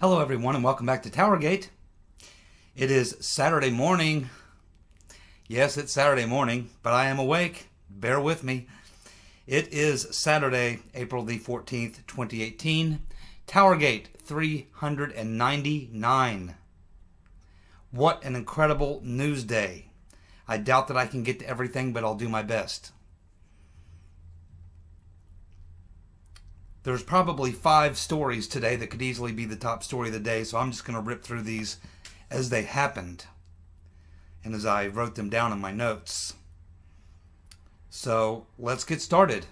Hello everyone and welcome back to TowerGate. It is Saturday morning. Yes, it's Saturday morning, but I am awake. Bear with me. It is Saturday, April the 14th, 2018. TowerGate 399. What an incredible news day. I doubt that I can get to everything, but I'll do my best. There's probably 5 stories today that could easily be the top story of the day, so I'm just going to rip through these as they happened and as I wrote them down in my notes. So let's get started.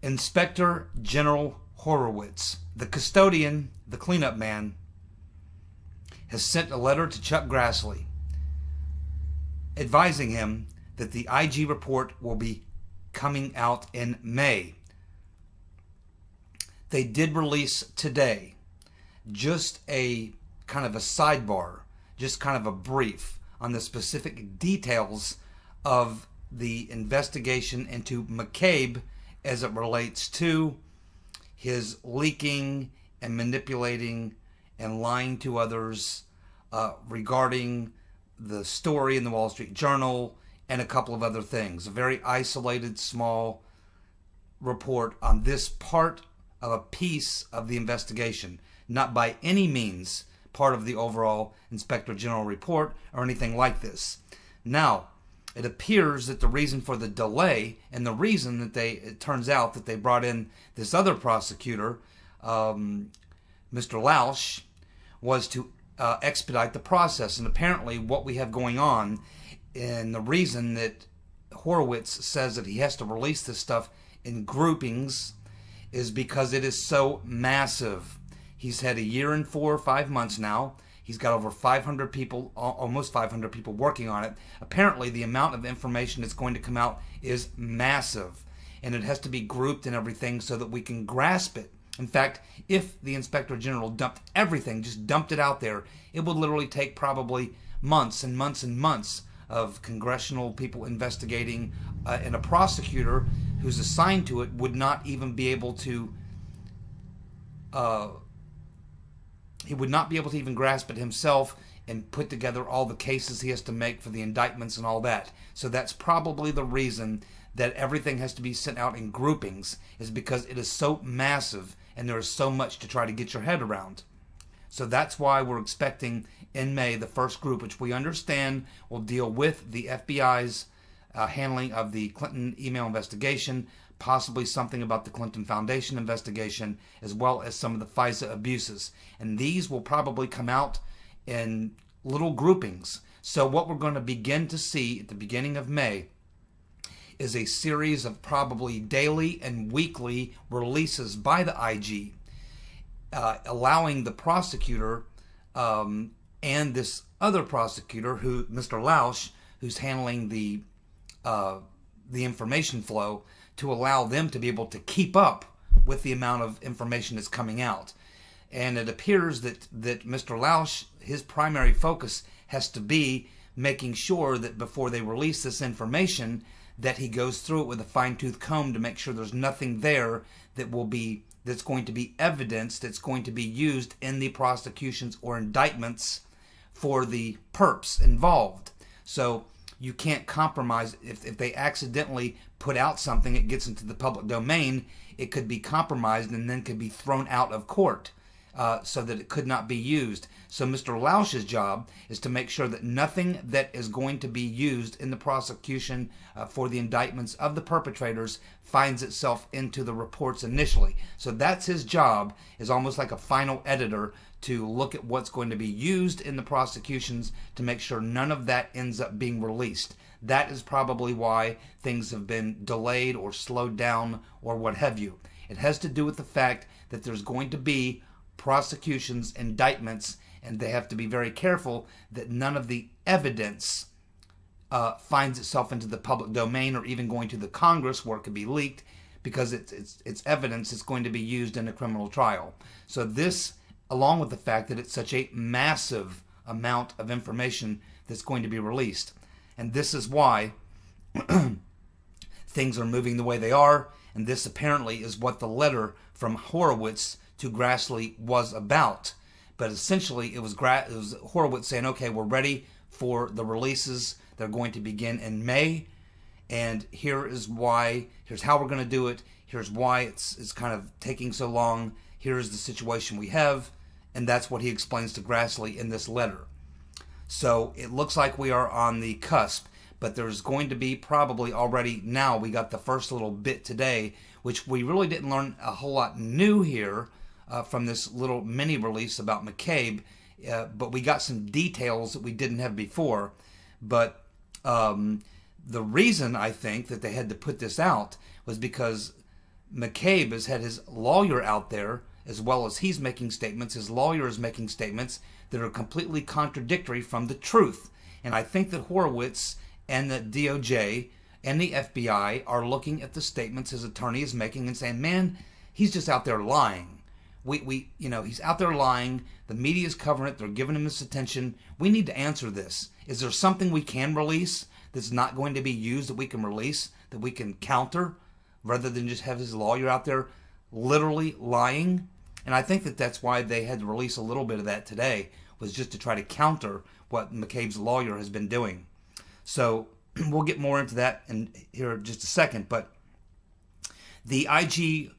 Inspector General Horowitz, the custodian, the cleanup man, has sent a letter to Chuck Grassley advising him that the IG report will be coming out in May. They did release today just a kind of a sidebar, just kind of a brief on the specific details of the investigation into McCabe as it relates to his leaking and manipulating and lying to others regarding the story in the Wall Street Journal and a couple of other things. A very isolated, small report on this part of a piece of the investigation, not by any means part of the overall Inspector General report or anything like this. Now, it appears that the reason for the delay and the reason that it turns out that they brought in this other prosecutor, Mr. Lausch, was to expedite the process. And apparently what we have going on, and the reason that Horowitz says that he has to release this stuff in groupings, is because it is so massive. He's had a year and 4 or 5 months now. He's got over 500 people, almost 500 people working on it. Apparently the amount of information that's going to come out is massive, and it has to be grouped and everything so that we can grasp it. In fact, if the Inspector General dumped everything, just dumped it out there, it would literally take probably months and months and months of congressional people investigating, and a prosecutor who's assigned to it would not even be able to he would not be able to even grasp it himself and put together all the cases he has to make for the indictments and all that. So that's probably the reason that everything has to be sent out in groupings, is because it is so massive and there is so much to try to get your head around. So that's why we're expecting in May the first group, which we understand will deal with the FBI's handling of the Clinton email investigation, possibly something about the Clinton Foundation investigation, as well as some of the FISA abuses. And these will probably come out in little groupings. So what we're going to begin to see at the beginning of May is a series of probably daily and weekly releases by the IG, allowing the prosecutor and this other prosecutor, Mr. Lausch, who's handling the information flow, to allow them to be able to keep up with the amount of information that's coming out. And it appears that Mr. Lausch, his primary focus has to be making sure that before they release this information, that he goes through it with a fine-tooth comb to make sure there's nothing there that's going to be evidence that's going to be used in the prosecutions or indictments for the perps involved. So you can't compromise. If they accidentally put out something, it gets into the public domain, it could be compromised and then could be thrown out of court, so that it could not be used. So Mr. Lausch's job is to make sure that nothing that is going to be used in the prosecution for the indictments of the perpetrators finds itself into the reports initially. So that's his job, is almost like a final editor, to look at what's going to be used in the prosecutions to make sure none of that ends up being released. That is probably why things have been delayed or slowed down or what have you. It has to do with the fact that there's going to be prosecutions, indictments, and they have to be very careful that none of the evidence finds itself into the public domain or even going to the Congress where it could be leaked, because it's evidence that's going to be used in a criminal trial. So this, along with the fact that it's such a massive amount of information that's going to be released. And this is why things are moving the way they are, and this apparently is what the letter from Horowitz to Grassley was about. But essentially, it was Horowitz saying, okay, we're ready for the releases. They're going to begin in May. And here is why. Here's how we're going to do it. Here's why it's kind of taking so long. Here's the situation we have. And that's what he explains to Grassley in this letter. So it looks like we are on the cusp. But there's going to be probably already now, we got the first little bit today, which we really didn't learn a whole lot new here from this little mini release about McCabe. But we got some details that we didn't have before. But the reason I think that they had to put this out was because McCabe has had his lawyer out there, as well as he's making statements. His lawyer is making statements that are completely contradictory from the truth. And I think that Horowitz and the DOJ and the FBI are looking at the statements his attorney is making and saying, man, he's just out there lying. He's out there lying. The media's covering it. They're giving him this attention. We need to answer this. Is there something we can release that's not going to be used that we can release, that we can counter, rather than just have his lawyer out there literally lying? And I think that that's why they had to release a little bit of that today, was just to try to counter what McCabe's lawyer has been doing. So we'll get more into that in here in just a second. But the IG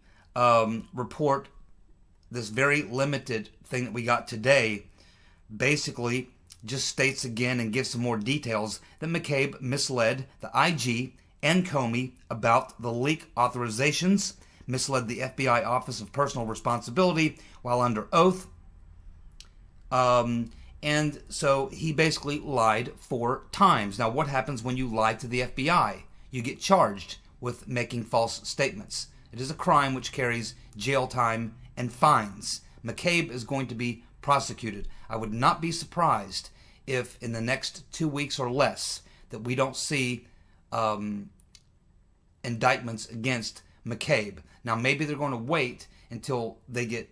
report, this very limited thing that we got today, basically just states again and gives some more details that McCabe misled the IG and Comey about the leak authorizations, misled the FBI Office of Personal Responsibility while under oath. And so he basically lied 4 times. Now, what happens when you lie to the FBI? You get charged with making false statements. It is a crime which carries jail time and fines. McCabe is going to be prosecuted. I would not be surprised if in the next 2 weeks or less that we don't see indictments against McCabe. Now, maybe they're going to wait until they get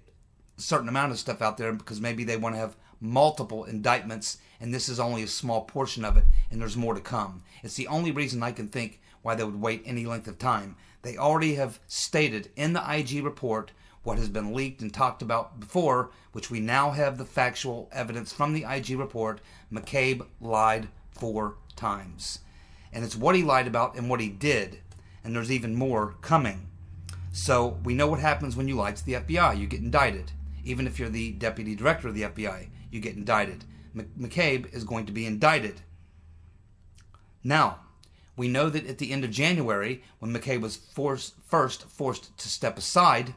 a certain amount of stuff out there, because maybe they want to have multiple indictments, and this is only a small portion of it, and there's more to come. It's the only reason I can think why they would wait any length of time. They already have stated in the IG report what has been leaked and talked about before, which we now have the factual evidence from the IG report. McCabe lied 4 times. And it's what he lied about and what he did. And there's even more coming. So we know what happens when you lie to the FBI. You get indicted. Even if you're the deputy director of the FBI, you get indicted. McCabe is going to be indicted. Now, we know that at the end of January, when McCabe was first forced to step aside,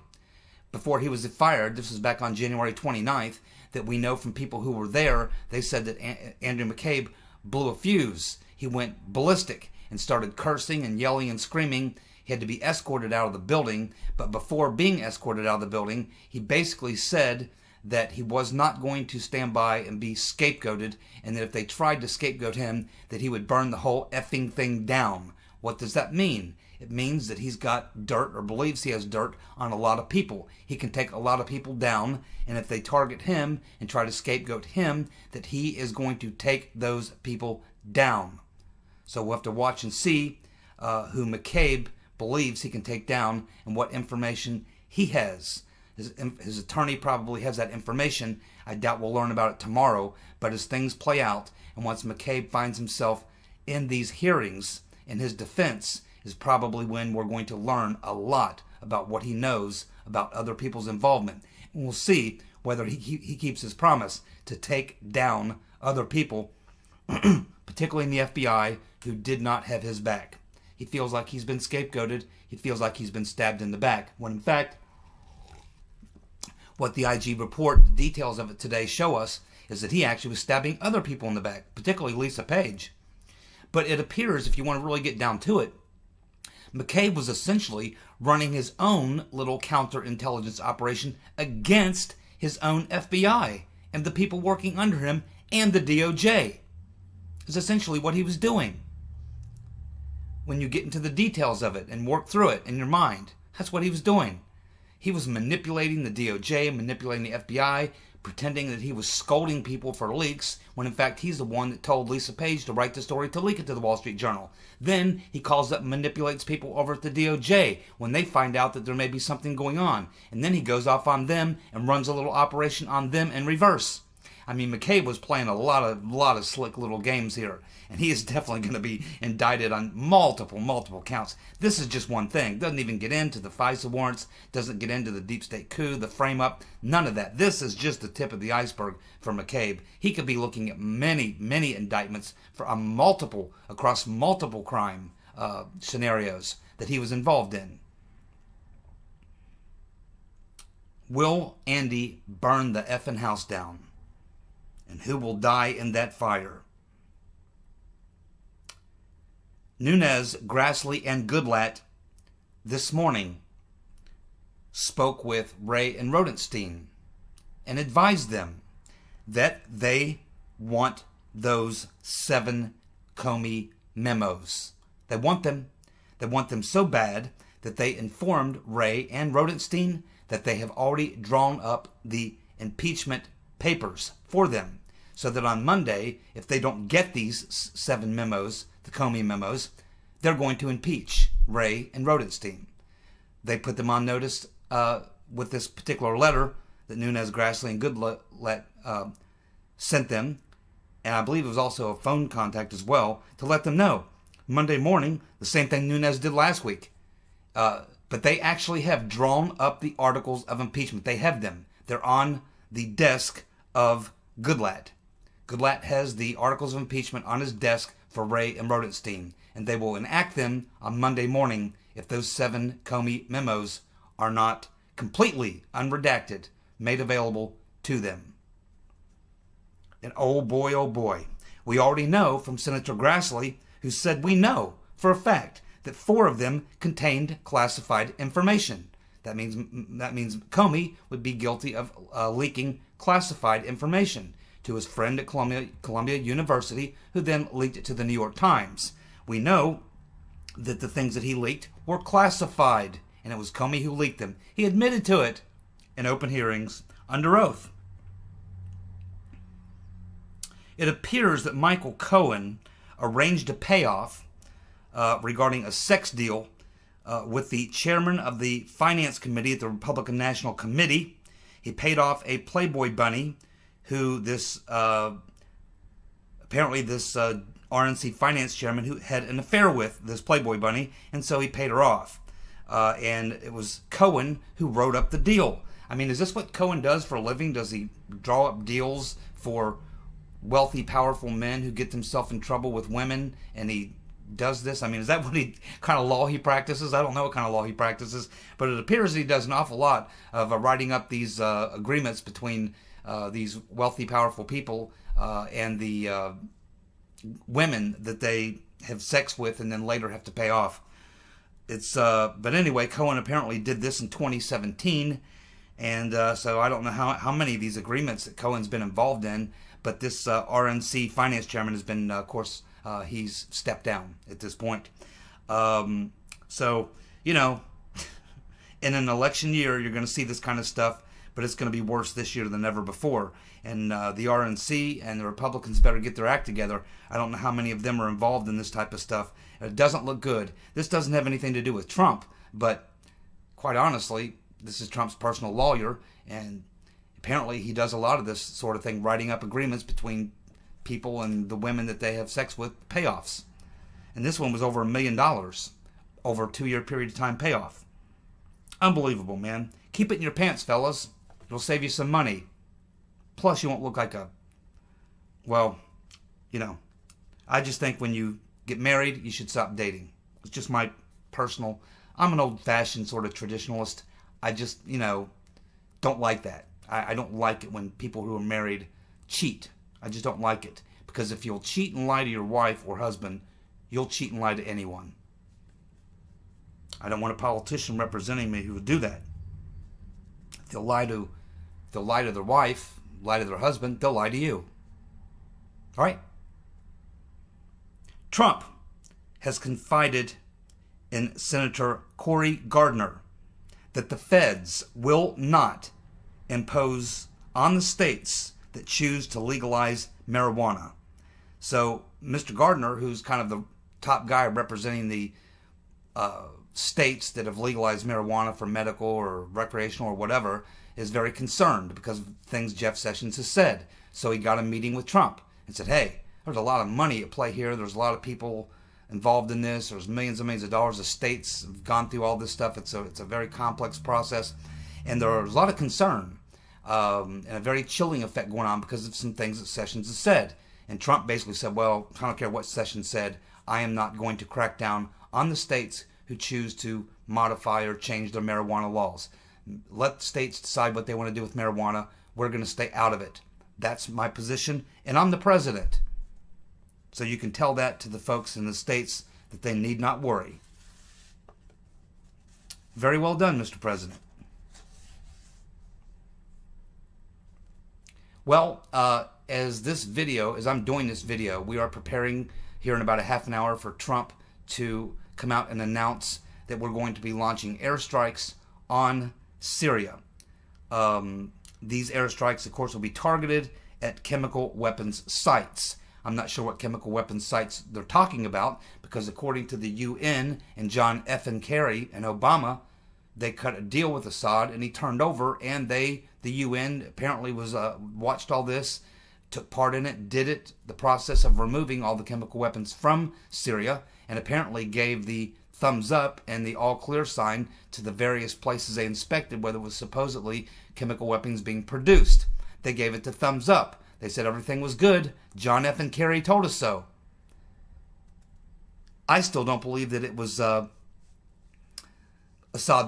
before he was fired, this was back on January 29th, that we know from people who were there, they said that Andrew McCabe blew a fuse. He went ballistic and started cursing and yelling and screaming. He had to be escorted out of the building, but before being escorted out of the building, he basically said that he was not going to stand by and be scapegoated, and that if they tried to scapegoat him, that he would burn the whole effing thing down. What does that mean? It means that he's got dirt, or believes he has dirt, on a lot of people. He can take a lot of people down, and if they target him and try to scapegoat him, that he is going to take those people down. So we'll have to watch and see who McCabe believes he can take down and what information he has. His attorney probably has that information. I doubt we'll learn about it tomorrow, but as things play out, and once McCabe finds himself in these hearings, in his defense, is probably when we're going to learn a lot about what he knows about other people's involvement. And we'll see whether he keeps his promise to take down other people, particularly in the FBI, who did not have his back. He feels like he's been scapegoated. He feels like he's been stabbed in the back, when in fact, what the IG report, the details of it today show us, is that he actually was stabbing other people in the back, particularly Lisa Page. But it appears, if you want to really get down to it, McCabe was essentially running his own little counterintelligence operation against his own FBI and the people working under him and the DOJ. Is essentially what he was doing. When you get into the details of it and work through it in your mind, that's what he was doing. He was manipulating the DOJ, manipulating the FBI, pretending that he was scolding people for leaks, when in fact he's the one that told Lisa Page to write the story to leak it to the Wall Street Journal. Then he calls up and manipulates people over at the DOJ when they find out that there may be something going on. And then he goes off on them and runs a little operation on them in reverse. I mean, McCabe was playing a lot of slick little games here, and he is definitely going to be indicted on multiple counts. This is just one thing. Doesn't even get into the FISA warrants, doesn't get into the deep state coup, the frame-up, none of that. This is just the tip of the iceberg for McCabe. He could be looking at many indictments for across multiple crime scenarios that he was involved in. Will Andy burn the effing house down? And who will die in that fire? Nunes, Grassley, and Goodlatte this morning spoke with Ray and Rodenstein and advised them that they want those 7 Comey memos. They want them. They want them so bad that they informed Ray and Rodenstein that they have already drawn up the impeachment papers for them, so that on Monday, if they don't get these 7 memos, the Comey memos, they're going to impeach Ray and Rodenstein. They put them on notice with this particular letter that Nunes, Grassley, and Goodlatte sent them, and I believe it was also a phone contact as well, to let them know. Monday morning, the same thing Nunes did last week. But they actually have drawn up the articles of impeachment. They have them. They're on the desk of Goodlatte. Goodlatte has the articles of impeachment on his desk for Ray and Rodenstein, and they will enact them on Monday morning if those 7 Comey memos are not completely unredacted, made available to them. And oh boy, we already know from Senator Grassley, who said we know for a fact that 4 of them contained classified information. That means Comey would be guilty of leaking classified information to his friend at Columbia University, who then leaked it to the New York Times. We know that the things that he leaked were classified, and it was Comey who leaked them. He admitted to it in open hearings under oath. It appears that Michael Cohen arranged a payoff regarding a sex deal with the chairman of the Finance Committee at the Republican National Committee. He paid off a Playboy bunny who apparently this RNC finance chairman who had an affair with this Playboy bunny, and so he paid her off. And it was Cohen who wrote up the deal. I mean, is this what Cohen does for a living? Does he draw up deals for wealthy, powerful men who get themselves in trouble with women, and he does this? I mean, is that what kind of law he practices? I don't know what kind of law he practices, but it appears that he does an awful lot of writing up these agreements between these wealthy, powerful people and the women that they have sex with and then later have to pay off. But anyway, Cohen apparently did this in 2017, and so I don't know how many of these agreements that Cohen's been involved in, but this RNC finance chairman has been, of course, he's stepped down at this point. So, you know, in an election year, you're going to see this kind of stuff, but it's going to be worse this year than ever before. And the RNC and the Republicans better get their act together. I don't know how many of them are involved in this type of stuff. It doesn't look good. This doesn't have anything to do with Trump, but quite honestly, this is Trump's personal lawyer, and apparently he does a lot of this sort of thing, writing up agreements between people and the women that they have sex with, payoffs. And this one was over $1 million over a 2-year period of time payoff. Unbelievable, man. Keep it in your pants, fellas. It'll save you some money. Plus, you won't look like well, you know, I just think when you get married, you should stop dating. It's just my personal, I'm an old-fashioned sort of traditionalist. I just, don't like that. I don't like it when people who are married cheat. I just don't like it. Because if you'll cheat and lie to your wife or husband, you'll cheat and lie to anyone. I don't want a politician representing me who would do that. If they'll lie to their wife, lie to their husband, they'll lie to you. All right? Trump has confided in Senator Cory Gardner that the feds will not impose on the states that choose to legalize marijuana. So Mr. Gardner, who's kind of the top guy representing the states that have legalized marijuana for medical or recreational or whatever, is very concerned because of things Jeff Sessions has said. So he got a meeting with Trump and said, hey, there's a lot of money at play here. There's a lot of people involved in this. There's millions and millions of dollars. The states have gone through all this stuff. It's a very complex process. And there's a lot of concern and a very chilling effect going on because of some things that Sessions has said. And Trump basically said, well, I don't care what Sessions said. I am not going to crack down on the states who choose to modify or change their marijuana laws. Let states decide what they want to do with marijuana. We're going to stay out of it. That's my position, and I'm the president. So you can tell that to the folks in the states that they need not worry. Very well done, Mr. President. Well, as I'm doing this video, we are preparing here in about a half an hour for Trump to come out and announce that we're going to be launching airstrikes on Syria. These airstrikes, of course, will be targeted at chemical weapons sites. I'm not sure what chemical weapons sites they're talking about because according to the UN and John F. and Kerry and Obama, they cut a deal with Assad and he turned over, and the UN apparently was watched all this, took part in it, did it, the process of removing all the chemical weapons from Syria, and apparently gave the thumbs up and the all clear sign to the various places they inspected where there was supposedly chemical weapons being produced. They gave it the thumbs up. They said everything was good. John F. and Kerry told us so. I still don't believe that it was Assad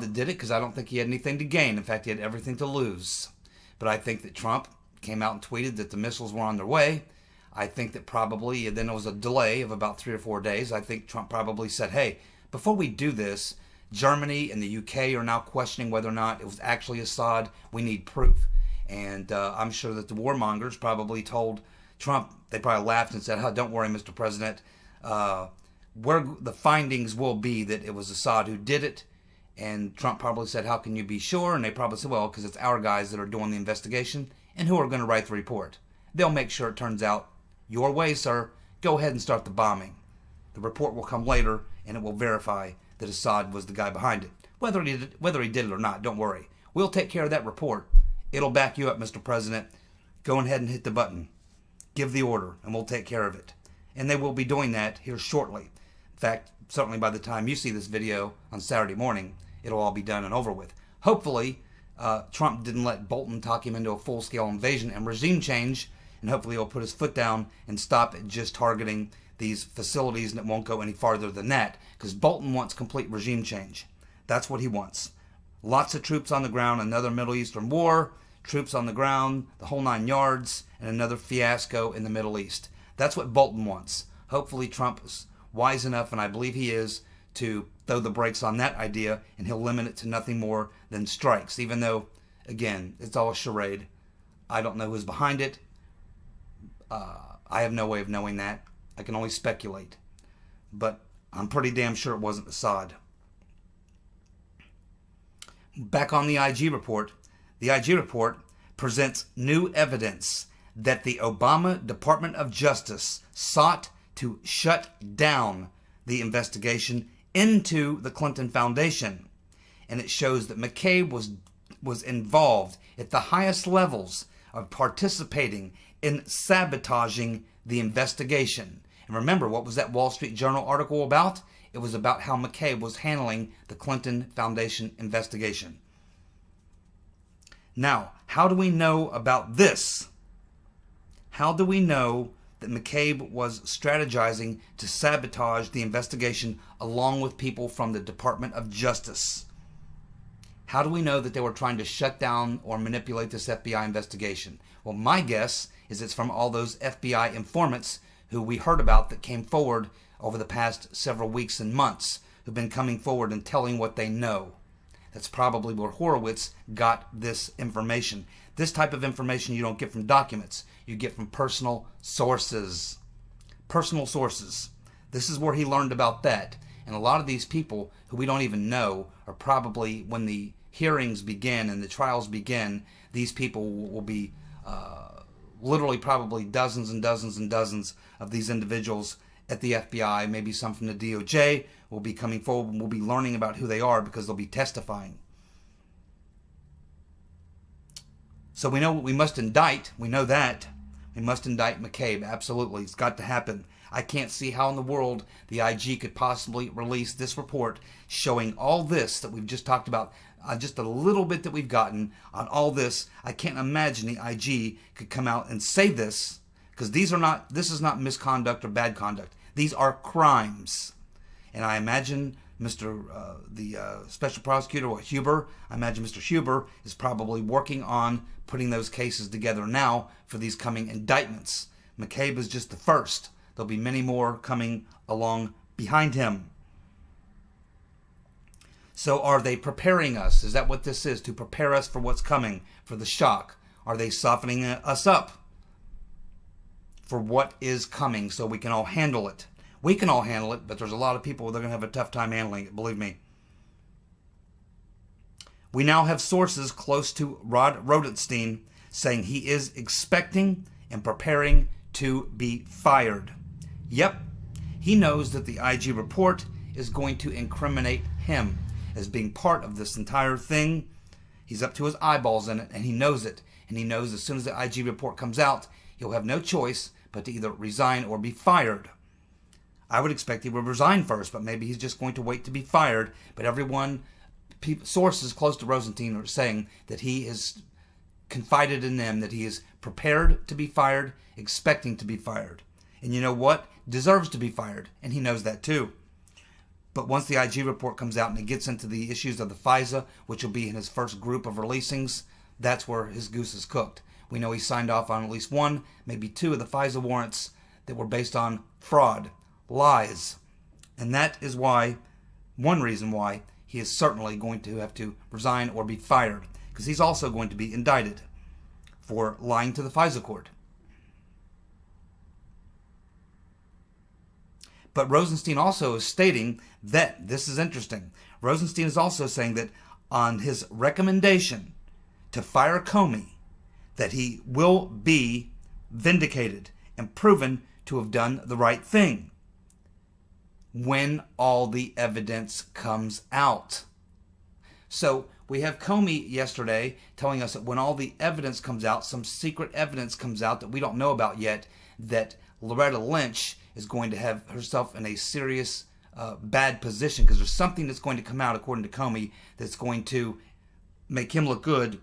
that did it because I don't think he had anything to gain. In fact, he had everything to lose. But I think that Trump came out and tweeted that the missiles were on their way. I think that probably, and then there was a delay of about 3 or 4 days. I think Trump probably said, hey, before we do this, Germany and the UK are now questioning whether or not it was actually Assad. We need proof. And I'm sure that the warmongers probably told Trump, they probably laughed and said, oh, don't worry, Mr. President. Where the findings will be that it was Assad who did it. And Trump probably said, how can you be sure? And they probably said, well, because it's our guys that are doing the investigation and who are going to write the report. They'll make sure it turns out your way, sir. Go ahead and start the bombing. The report will come later, and it will verify that Assad was the guy behind it. Whether he did it or not, don't worry. We'll take care of that report. It'll back you up, Mr. President. Go ahead and hit the button. Give the order, and we'll take care of it. And they will be doing that here shortly. In fact, certainly by the time you see this video on Saturday morning, it'll all be done and over with. Hopefully, Trump didn't let Bolton talk him into a full-scale invasion and regime change, and hopefully he'll put his foot down and stop at just targeting these facilities, and it won't go any farther than that, because Bolton wants complete regime change. That's what he wants. Lots of troops on the ground, another Middle Eastern war, troops on the ground, the whole 9 yards, and another fiasco in the Middle East. That's what Bolton wants. Hopefully Trump is wise enough, and I believe he is, to throw the brakes on that idea, and he'll limit it to nothing more than strikes, even though, again, it's all a charade. I don't know who's behind it. I have no way of knowing that. I can only speculate. But I'm pretty damn sure it wasn't Assad. Back on the IG report. The IG report presents new evidence that the Obama Department of Justice sought to shut down the investigation into the Clinton Foundation. And it shows that McCabe was involved at the highest levels of participating in sabotaging the investigation. And remember, what was that Wall Street Journal article about? It was about how McCabe was handling the Clinton Foundation investigation. Now, how do we know about this? How do we know that McCabe was strategizing to sabotage the investigation along with people from the Department of Justice? How do we know that they were trying to shut down or manipulate this FBI investigation? Well, my guess is it's from all those FBI informants who we heard about that came forward over the past several weeks and months, who've been coming forward and telling what they know. That's probably where Horowitz got this information. This type of information you don't get from documents. You get from personal sources. Personal sources. This is where he learned about that. And a lot of these people who we don't even know are probably, when the hearings begin and the trials begin, these people will be literally probably dozens and dozens and dozens of these individuals at the FBI, maybe some from the DOJ, will be coming forward and we'll be learning about who they are because they'll be testifying. So we know we must indict. We know that. We must indict McCabe. Absolutely. It's got to happen. I can't see how in the world the IG could possibly release this report showing all this that we've just talked about, just a little bit that we've gotten on all this. I can't imagine the IG could come out and say this, because this is not misconduct or bad conduct. These are crimes. And I imagine the special prosecutor, or Huber, I imagine Mr. Huber is probably working on putting those cases together now for these coming indictments. McCabe is just the first. There'll be many more coming along behind him. So are they preparing us? Is that what this is? To prepare us for what's coming, for the shock? Are they softening us up for what is coming so we can all handle it? We can all handle it, but there's a lot of people that are going to have a tough time handling it, believe me. We now have sources close to Rod Rodenstein saying he is expecting and preparing to be fired. Yep, he knows that the IG report is going to incriminate him as being part of this entire thing. He's up to his eyeballs in it, and he knows it. And he knows as soon as the IG report comes out, he'll have no choice but to either resign or be fired. I would expect he would resign first, but maybe he's just going to wait to be fired. But sources close to Rosenstein are saying that he has confided in them, that he is prepared to be fired, expecting to be fired. And you know what? Deserves to be fired, and he knows that too. But once the IG report comes out and it gets into the issues of the FISA, which will be in his first group of releasings, that's where his goose is cooked. We know he signed off on at least one, maybe two of the FISA warrants that were based on fraud, lies. And that is why, one reason why, he is certainly going to have to resign or be fired. Because he's also going to be indicted for lying to the FISA court. But Rosenstein also is stating that, this is interesting, Rosenstein is also saying that on his recommendation to fire Comey, that he will be vindicated and proven to have done the right thing when all the evidence comes out. So we have Comey yesterday telling us that when all the evidence comes out, some secret evidence comes out that we don't know about yet, that Loretta Lynch is going to have herself in a serious bad position, because there's something that's going to come out, according to Comey, that's going to make him look good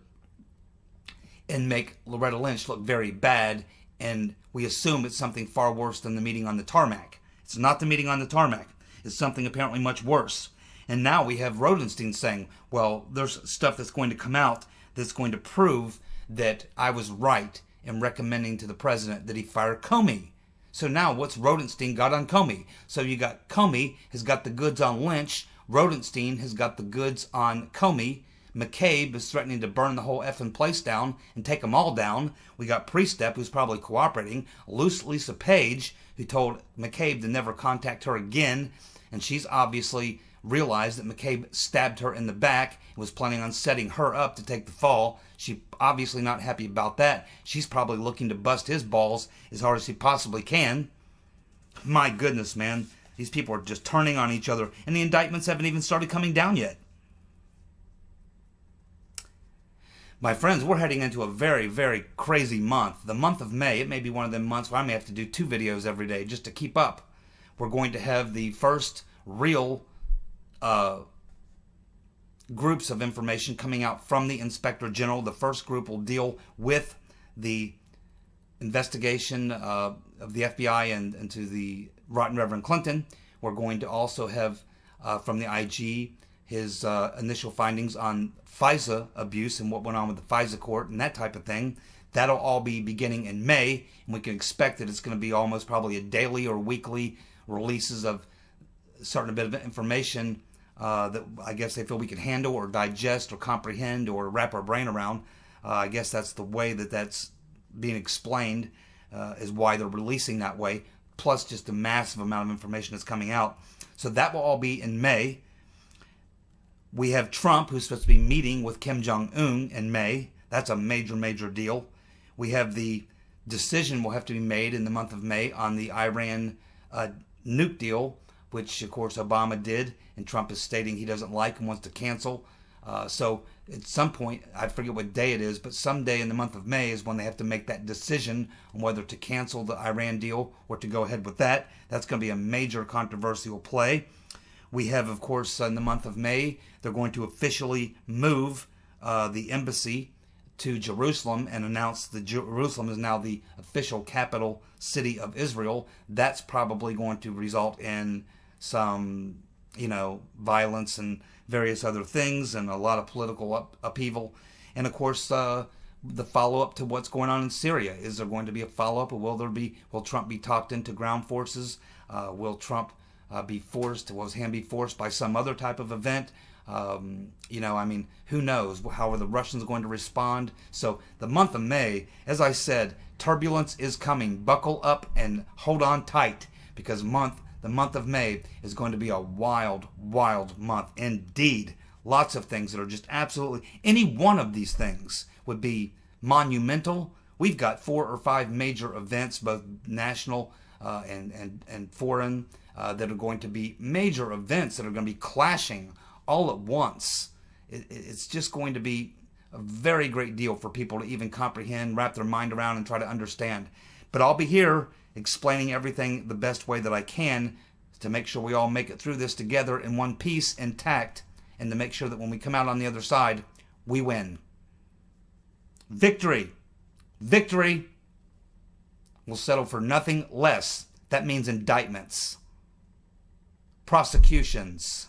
and make Loretta Lynch look very bad, and we assume it's something far worse than the meeting on the tarmac. It's not the meeting on the tarmac. It's something apparently much worse. And now we have Rodenstein saying, well, there's stuff that's going to come out that's going to prove that I was right in recommending to the president that he fire Comey. So now what's Rodenstein got on Comey? So you got Comey has got the goods on Lynch. Rodenstein has got the goods on Comey. McCabe is threatening to burn the whole effing place down and take them all down. We got Priestep, who's probably cooperating. Lisa Page, who told McCabe to never contact her again. And she's obviously realized that McCabe stabbed her in the back and was planning on setting her up to take the fall. She's obviously not happy about that. She's probably looking to bust his balls as hard as he possibly can. My goodness, man. These people are just turning on each other. And the indictments haven't even started coming down yet. My friends, we're heading into a very, very crazy month. The month of May, it may be one of them months where I may have to do 2 videos every day just to keep up. We're going to have the first real groups of information coming out from the Inspector General. The first group will deal with the investigation of the FBI and into the rotten Reverend Clinton. We're going to also have from the IG his initial findings on FISA abuse and what went on with the FISA court and that type of thing. That'll all be beginning in May, and we can expect that it's going to be almost probably a daily or weekly releases of a certain bit of information that I guess they feel we can handle or digest or comprehend or wrap our brain around. I guess that's the way that that's being explained, is why they're releasing that way, plus just a massive amount of information that's coming out. So that will all be in May. We have Trump, who's supposed to be meeting with Kim Jong-un in May. That's a major, major deal. We have the decision will have to be made in the month of May on the Iran nuke deal, which of course Obama did, and Trump is stating he doesn't like and wants to cancel. So at some point, I forget what day it is, but someday in the month of May is when they have to make that decision on whether to cancel the Iran deal or to go ahead with that. That's going to be a major controversial play. We have, of course, in the month of May, they're going to officially move the embassy to Jerusalem and announce that Jerusalem is now the official capital city of Israel. That's probably going to result in some, violence and various other things and a lot of political upheaval. And of course, the follow-up to what's going on in Syria. Is there going to be a follow-up, or will Trump be talked into ground forces? Will Trump be forced? Will his hand be forced by some other type of event? Who knows? How are the Russians going to respond? So the month of May, as I said, turbulence is coming. Buckle up and hold on tight, because the month of May is going to be a wild, wild month indeed. Lots of things that are just absolutely, any one of these things would be monumental. We've got 4 or 5 major events, both national and foreign, that are going to be major events that are going to be clashing all at once. It's just going to be a very great deal for people to even comprehend, wrap their mind around, and try to understand. But I'll be here explaining everything the best way that I can to make sure we all make it through this together in one piece, intact, and to make sure that when we come out on the other side, we win. Victory. Victory will settle for nothing less. That means indictments, prosecutions.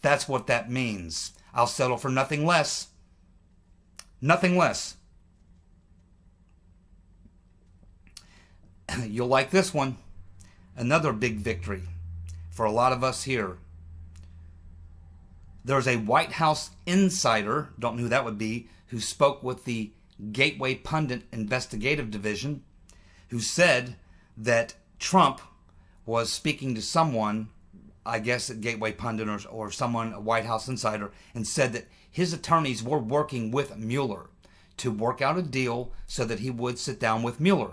That's what that means. I'll settle for nothing less. Nothing less. You'll like this one. Another big victory for a lot of us here. There's a White House insider, don't know who that would be, who spoke with the Gateway Pundit Investigative Division, who said that Trump was speaking to someone, I guess at Gateway Pundit or someone, a White House insider, and said that his attorneys were working with Mueller to work out a deal so that he would sit down with Mueller.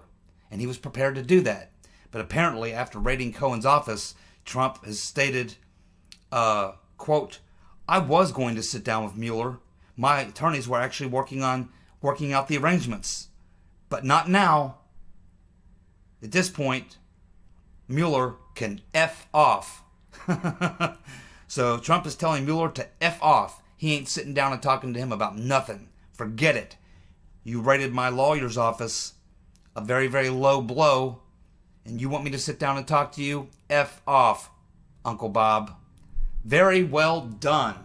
And he was prepared to do that. But apparently, after raiding Cohen's office, Trump has stated, quote, "I was going to sit down with Mueller. My attorneys were actually working out the arrangements. But not now. At this point, Mueller can F off." So Trump is telling Mueller to F off. He ain't sitting down and talking to him about nothing. Forget it. You raided my lawyer's office, a very, very low blow, and you want me to sit down and talk to you? F off, Uncle Bob. Very well done.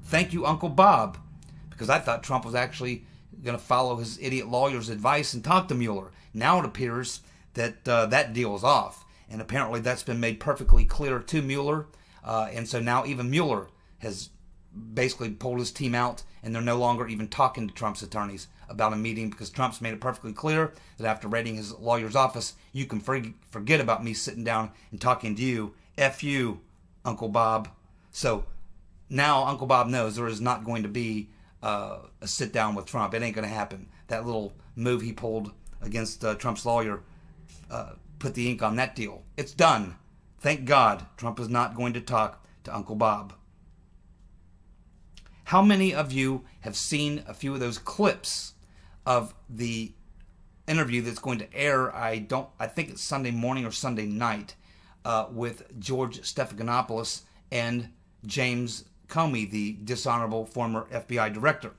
Thank you, Uncle Bob, because I thought Trump was actually going to follow his idiot lawyer's advice and talk to Mueller. Now it appears that that deal is off, and apparently that's been made perfectly clear to Mueller, and so now even Mueller has basically pulled his team out, and they're no longer even talking to Trump's attorneys about a meeting, because Trump's made it perfectly clear that after raiding his lawyer's office, you can forget about me sitting down and talking to you. F you, Uncle Bob. So now Uncle Bob knows there is not going to be a sit down with Trump. It ain't going to happen. That little move he pulled against Trump's lawyer put the ink on that deal. It's done. Thank God Trump is not going to talk to Uncle Bob. How many of you have seen a few of those clips of the interview that's going to air? I think it's Sunday morning or Sunday night with George Stephanopoulos and James Comey, the dishonorable former FBI director.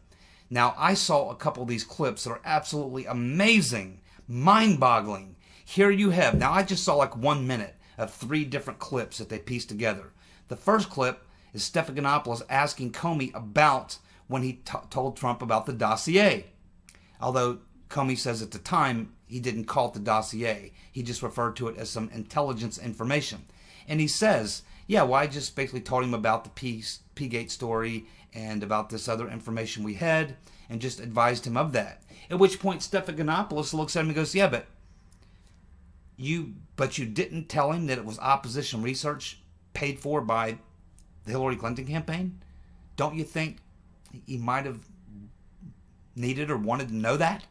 Now, I saw a couple of these clips that are absolutely amazing, mind-boggling. Here you have, now I just saw like 1 minute of 3 different clips that they pieced together. The first clip is Stephanopoulos asking Comey about when he told Trump about the dossier. Although Comey says at the time he didn't call it the dossier. He just referred to it as some intelligence information. And he says, yeah, well, I just basically told him about the P-Gate story and about this other information we had and just advised him of that. At which point Stephanopoulos looks at him and goes, yeah, but you didn't tell him that it was opposition research paid for by the Hillary Clinton campaign? Don't you think he might have needed or wanted to know that?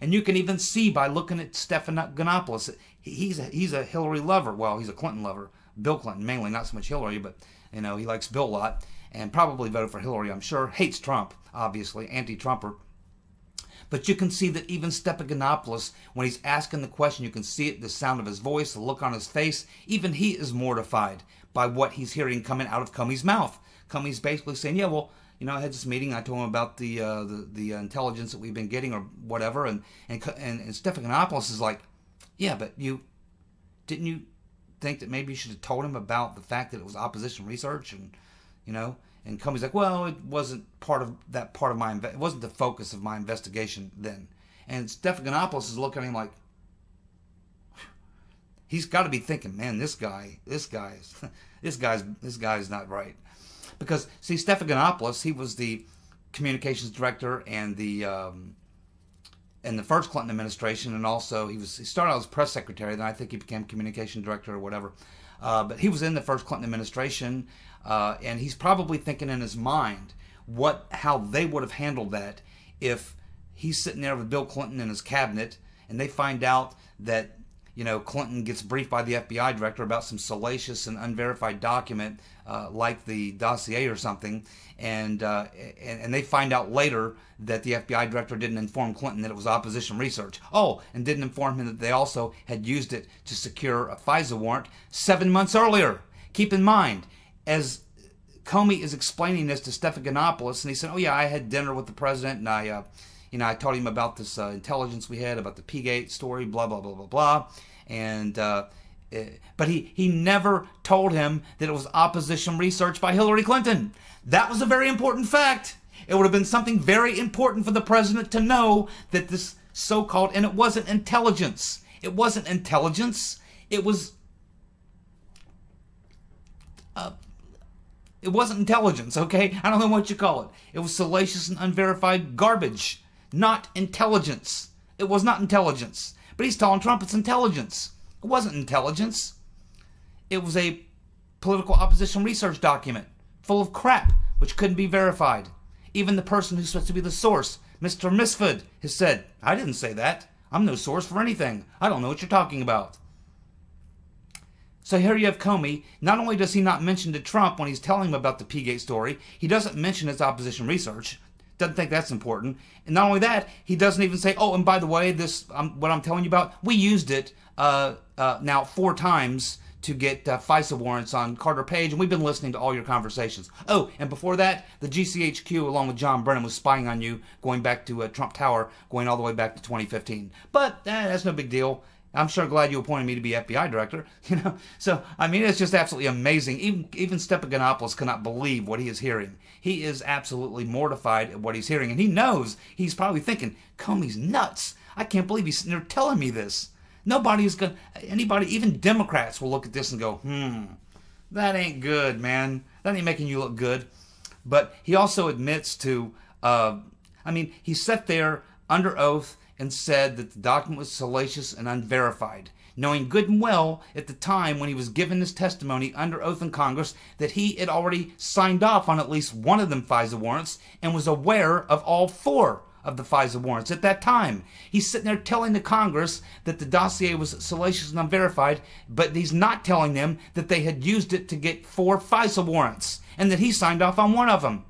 And you can even see by looking at Stephanopoulos, he's a Hillary lover. Well, he's a Clinton lover. Bill Clinton mainly, not so much Hillary, but he likes Bill a lot and probably voted for Hillary, I'm sure. Hates Trump, obviously, anti-Trumper. But you can see that even Stephanopoulos, when he's asking the question, you can see it, the sound of his voice, the look on his face. Even he is mortified by what he's hearing coming out of Comey's mouth. Comey's basically saying, yeah, well, I had this meeting. I told him about the intelligence that we've been getting or whatever. And Stephanopoulos is like, yeah, but didn't you think that maybe you should have told him about the fact that it was opposition research? And Comey's like, well, it wasn't it wasn't the focus of my investigation then. And Stephanopoulos is looking at him like, he's got to be thinking, man, this guy is not right. Because see, Stephanopoulos, he was the communications director and in the first Clinton administration, and also he started out as press secretary, then I think he became communication director or whatever. But he was in the first Clinton administration, and he's probably thinking in his mind how they would have handled that if he's sitting there with Bill Clinton in his cabinet, and they find out that Clinton gets briefed by the FBI director about some salacious and unverified document, like the dossier or something, and they find out later that the FBI director didn't inform Clinton that it was opposition research. Oh, and didn't inform him that they also had used it to secure a FISA warrant 7 months earlier. Keep in mind, as Comey is explaining this to Stephanopoulos, and he said, "Oh yeah, I had dinner with the president, and I told him about this intelligence we had about the P-Gate story, blah blah blah blah blah," and but he never told him that it was opposition research by Hillary Clinton. That was a very important fact. It would have been something very important for the president to know that this so-called, and it wasn't intelligence. It wasn't intelligence. It wasn't intelligence, okay? I don't know what you call it. It was salacious and unverified garbage, not intelligence. It was not intelligence. But he's telling Trump it's intelligence. It wasn't intelligence. It was a political opposition research document full of crap which couldn't be verified. Even the person who's supposed to be the source, Mr. Misford, has said, "I didn't say that. I'm no source for anything. I don't know what you're talking about." So here you have Comey. Not only does he not mention to Trump when he's telling him about the P-Gate story, he doesn't mention his opposition research. Doesn't think that's important. And not only that, he doesn't even say, "Oh, and by the way, this what I'm telling you about, we used it now 4 times to get FISA warrants on Carter Page, and we've been listening to all your conversations. Oh, and before that, the GCHQ, along with John Brennan, was spying on you, going back to Trump Tower, going all the way back to 2015. But that's no big deal. I'm sure glad you appointed me to be FBI director." So I mean, it's just absolutely amazing. Even Stephanopoulos cannot believe what he is hearing. He is absolutely mortified at what he's hearing, and he knows, he's probably thinking, Comey's nuts. I can't believe he's sitting there telling me this. Anybody, even Democrats will look at this and go, that ain't good, man. That ain't making you look good. But he also admits to, he sat there under oath and said that the document was salacious and unverified, knowing good and well at the time when he was given his testimony under oath in Congress that he had already signed off on at least one of them FISA warrants and was aware of all 4 of the FISA warrants at that time. He's sitting there telling the Congress that the dossier was salacious and unverified, but he's not telling them that they had used it to get 4 FISA warrants and that he signed off on one of them.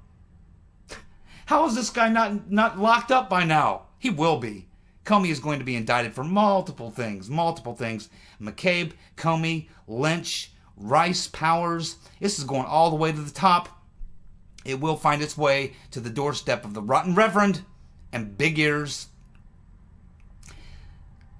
How is this guy not locked up by now? He will be. Comey is going to be indicted for multiple things. McCabe, Comey, Lynch, Rice, Powers. This is going all the way to the top. It will find its way to the doorstep of the rotten reverend and big ears.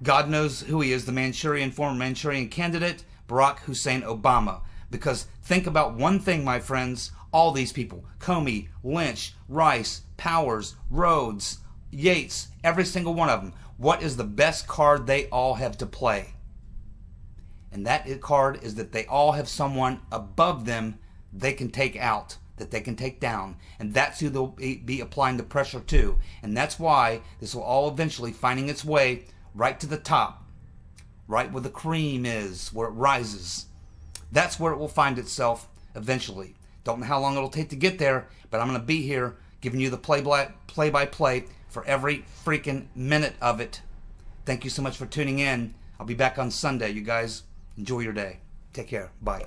God knows who he is, the former Manchurian candidate, Barack Hussein Obama. Because think about one thing, my friends, all these people, Comey, Lynch, Rice, Powers, Rhodes, Yates, every single one of them, what is the best card they all have to play? And that card is that they all have someone above them they can take out, that they can take down. And that's who they'll be applying the pressure to. And that's why this will all eventually finding its way right to the top, right where the cream is, where it rises. That's where it will find itself eventually. Don't know how long it'll take to get there, but I'm going to be here giving you the play-by-play for every freaking minute of it. Thank you so much for tuning in. I'll be back on Sunday. You guys enjoy your day. Take care. Bye.